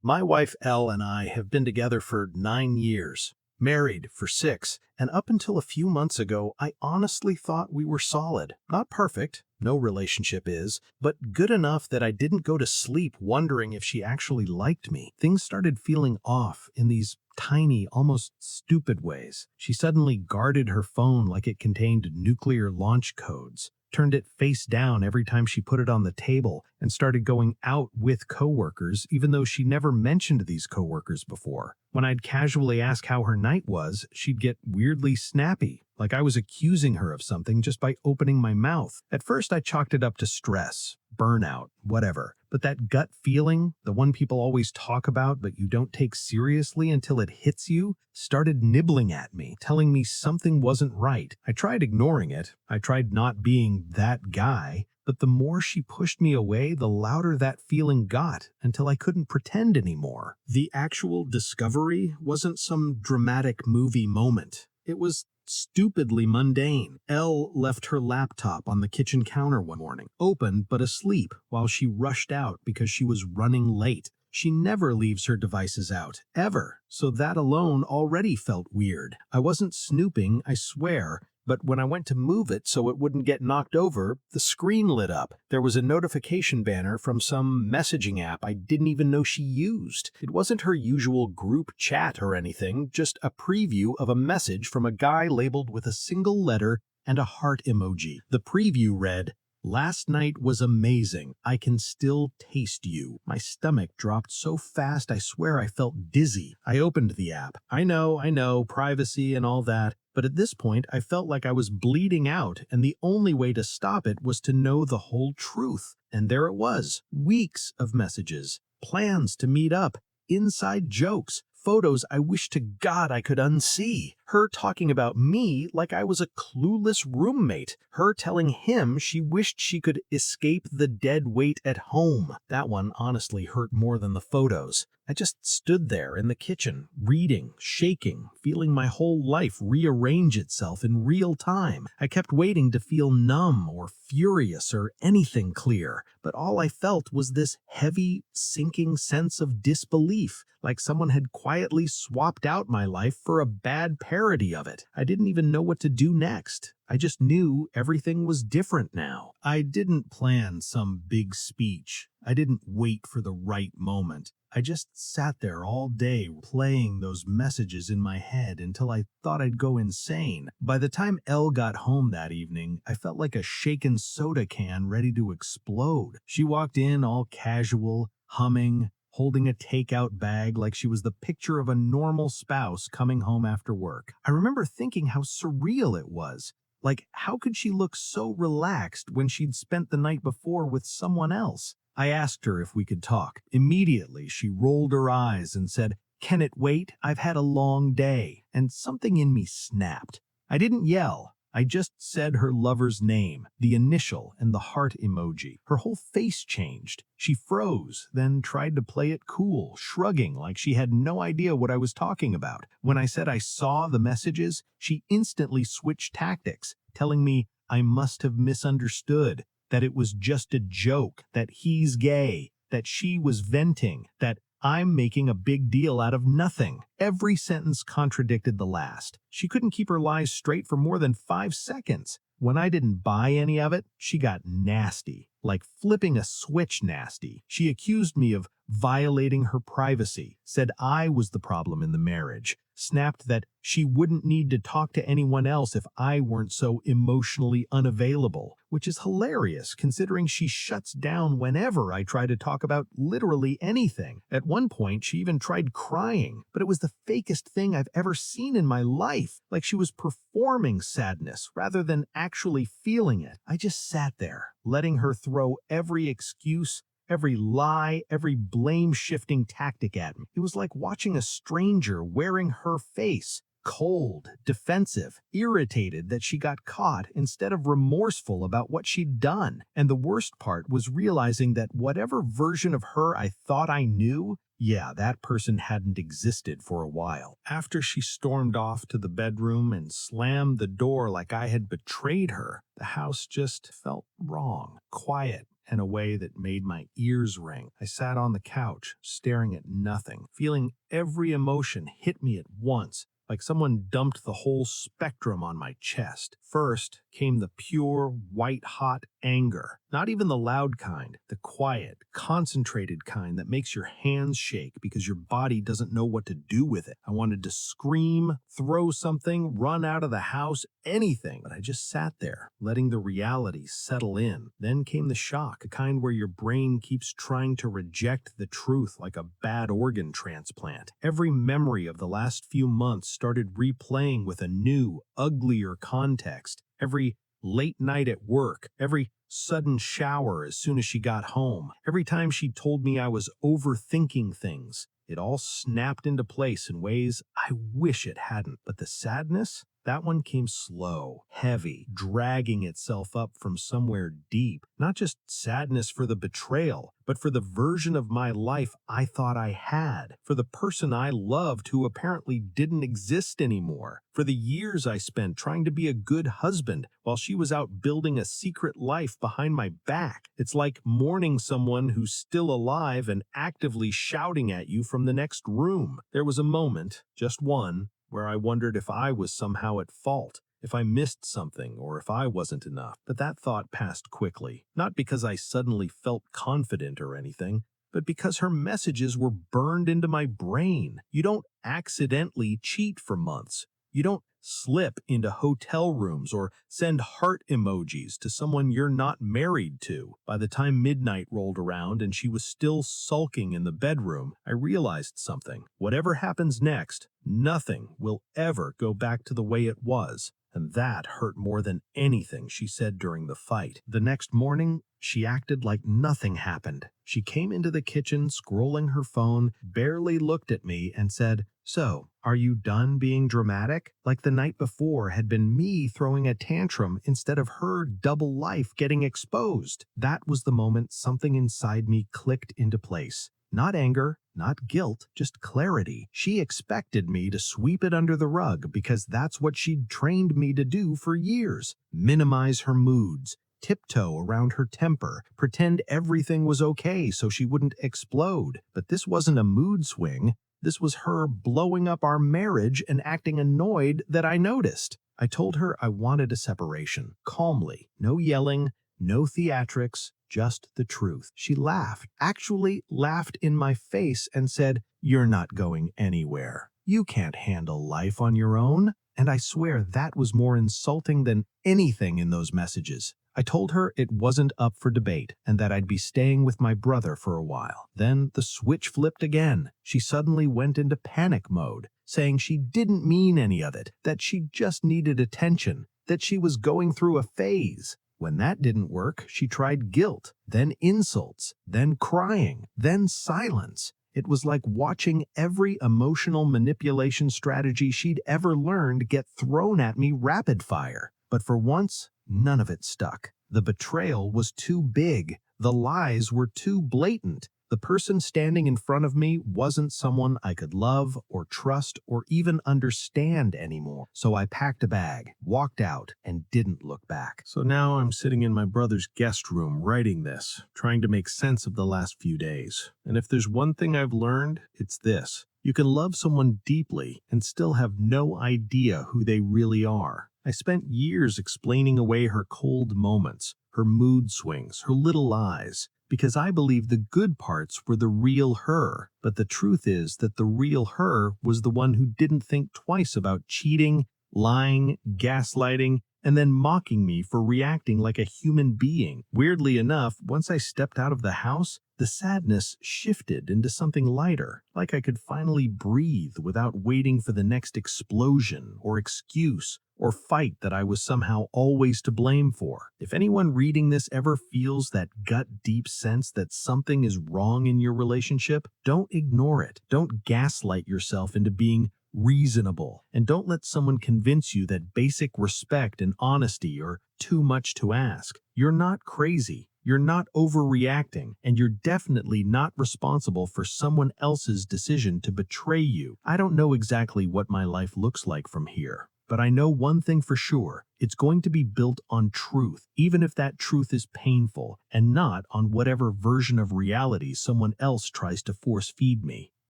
My wife Elle and I have been together for 9 years, married for 6, and up until a few months ago, I honestly thought we were solid. Not perfect, no relationship is, but good enough that I didn't go to sleep wondering if she actually liked me. Things started feeling off in these tiny, almost stupid ways. She suddenly guarded her phone like it contained nuclear launch codes, turned it face down every time she put it on the table, and started going out with coworkers, even though she never mentioned these coworkers before. When I'd casually ask how her night was, she'd get weirdly snappy, like I was accusing her of something just by opening my mouth. At first, I chalked it up to stress, burnout, whatever. But that gut feeling, the one people always talk about but you don't take seriously until it hits you, started nibbling at me, telling me something wasn't right. I tried ignoring it. I tried not being that guy. But the more she pushed me away, the louder that feeling got, until I couldn't pretend anymore. The actual discovery wasn't some dramatic movie moment. It was stupidly mundane. Elle left her laptop on the kitchen counter one morning, open but asleep, while she rushed out because she was running late. She never leaves her devices out, ever, so that alone already felt weird. I wasn't snooping, I swear, but when I went to move it so it wouldn't get knocked over, the screen lit up. There was a notification banner from some messaging app I didn't even know she used. It wasn't her usual group chat or anything, just a preview of a message from a guy labeled with a single letter and a heart emoji. The preview read, "Last night was amazing. I can still taste you." My stomach dropped so fast I swear I felt dizzy. I opened the app. I know, privacy and all that. But at this point, I felt like I was bleeding out, and the only way to stop it was to know the whole truth. And there it was. Weeks of messages, plans to meet up, inside jokes, photos I wish to God I could unsee. Her talking about me like I was a clueless roommate. Her telling him she wished she could escape the dead weight at home. That one honestly hurt more than the photos. I just stood there in the kitchen, reading, shaking, feeling my whole life rearrange itself in real time. I kept waiting to feel numb or furious or anything clear, but all I felt was this heavy, sinking sense of disbelief, like someone had quietly swapped out my life for a bad parody of it. I didn't even know what to do next. I just knew everything was different now. I didn't plan some big speech. I didn't wait for the right moment. I just sat there all day playing those messages in my head until I thought I'd go insane. By the time Elle got home that evening, I felt like a shaken soda can ready to explode. She walked in all casual, humming, holding a takeout bag like she was the picture of a normal spouse coming home after work. I remember thinking how surreal it was. Like, how could she look so relaxed when she'd spent the night before with someone else? I asked her if we could talk. Immediately, she rolled her eyes and said, "Can it wait? I've had a long day." And something in me snapped. I didn't yell. I just said her lover's name, the initial, and the heart emoji. Her whole face changed. She froze, then tried to play it cool, shrugging like she had no idea what I was talking about. When I said I saw the messages, she instantly switched tactics, telling me I must have misunderstood, that it was just a joke, that he's gay, that she was venting, that I'm making a big deal out of nothing. Every sentence contradicted the last. She couldn't keep her lies straight for more than 5 seconds. When I didn't buy any of it, she got nasty, like flipping a switch nasty. She accused me of violating her privacy, said I was the problem in the marriage, snapped that she wouldn't need to talk to anyone else if I weren't so emotionally unavailable, which is hilarious considering she shuts down whenever I try to talk about literally anything. At one point, she even tried crying, but it was the fakest thing I've ever seen in my life, like she was performing sadness rather than actually feeling it. I just sat there, letting her throw every excuse, every lie, every blame-shifting tactic at me. It was like watching a stranger wearing her face, cold, defensive, irritated that she got caught instead of remorseful about what she'd done. And the worst part was realizing that whatever version of her I thought I knew, yeah, that person hadn't existed for a while. After she stormed off to the bedroom and slammed the door like I had betrayed her, the house just felt wrong, quiet, in a way that made my ears ring. I sat on the couch, staring at nothing, feeling every emotion hit me at once, like someone dumped the whole spectrum on my chest. First came the pure, white-hot anger. Not even the loud kind, the quiet, concentrated kind that makes your hands shake because your body doesn't know what to do with it. I wanted to scream, throw something, run out of the house, anything. But I just sat there, letting the reality settle in. Then came the shock, a kind where your brain keeps trying to reject the truth like a bad organ transplant. Every memory of the last few months started replaying with a new, uglier context. Every late night at work, every sudden shower as soon as she got home, every time she told me I was overthinking things, it all snapped into place in ways I wish it hadn't. But the sadness? That one came slow, heavy, dragging itself up from somewhere deep. Not just sadness for the betrayal, but for the version of my life I thought I had, for the person I loved who apparently didn't exist anymore, for the years I spent trying to be a good husband while she was out building a secret life behind my back. It's like mourning someone who's still alive and actively shouting at you from the next room. There was a moment, just one, where I wondered if I was somehow at fault, if I missed something, or if I wasn't enough. But that thought passed quickly, not because I suddenly felt confident or anything, but because her messages were burned into my brain. You don't accidentally cheat for months. You don't slip into hotel rooms or send heart emojis to someone you're not married to. By the time midnight rolled around and she was still sulking in the bedroom, I realized something. Whatever happens next, nothing will ever go back to the way it was. And that hurt more than anything she said during the fight. The next morning, she acted like nothing happened. She came into the kitchen, scrolling her phone, barely looked at me, and said, "So, are you done being dramatic?" Like the night before had been me throwing a tantrum instead of her double life getting exposed. That was the moment something inside me clicked into place. Not anger, not guilt, just clarity. She expected me to sweep it under the rug because that's what she'd trained me to do for years. Minimize her moods, tiptoe around her temper, pretend everything was okay so she wouldn't explode. But this wasn't a mood swing. This was her blowing up our marriage and acting annoyed that I noticed. I told her I wanted a separation, calmly. No yelling, no theatrics, just the truth. She laughed, actually laughed in my face and said, "You're not going anywhere. You can't handle life on your own." And I swear that was more insulting than anything in those messages. I told her it wasn't up for debate and that I'd be staying with my brother for a while. Then the switch flipped again. She suddenly went into panic mode, saying she didn't mean any of it, that she just needed attention, that she was going through a phase. When that didn't work, she tried guilt, then insults, then crying, then silence. It was like watching every emotional manipulation strategy she'd ever learned get thrown at me rapid fire. But for once, none of it stuck. The betrayal was too big. The lies were too blatant. The person standing in front of me wasn't someone I could love or trust or even understand anymore. So I packed a bag, walked out, and didn't look back. So now I'm sitting in my brother's guest room writing this, trying to make sense of the last few days. And if there's one thing I've learned, it's this. You can love someone deeply and still have no idea who they really are. I spent years explaining away her cold moments, her mood swings, her little lies, because I believed the good parts were the real her. But the truth is that the real her was the one who didn't think twice about cheating, lying, gaslighting, and then mocking me for reacting like a human being. Weirdly enough, once I stepped out of the house, the sadness shifted into something lighter, like I could finally breathe without waiting for the next explosion or excuse or fight that I was somehow always to blame for. If anyone reading this ever feels that gut-deep sense that something is wrong in your relationship, don't ignore it. Don't gaslight yourself into being reasonable, and don't let someone convince you that basic respect and honesty are too much to ask. You're not crazy. You're not overreacting, and you're definitely not responsible for someone else's decision to betray you. I don't know exactly what my life looks like from here. But I know one thing for sure. It's going to be built on truth, even if that truth is painful, and not on whatever version of reality someone else tries to force feed me.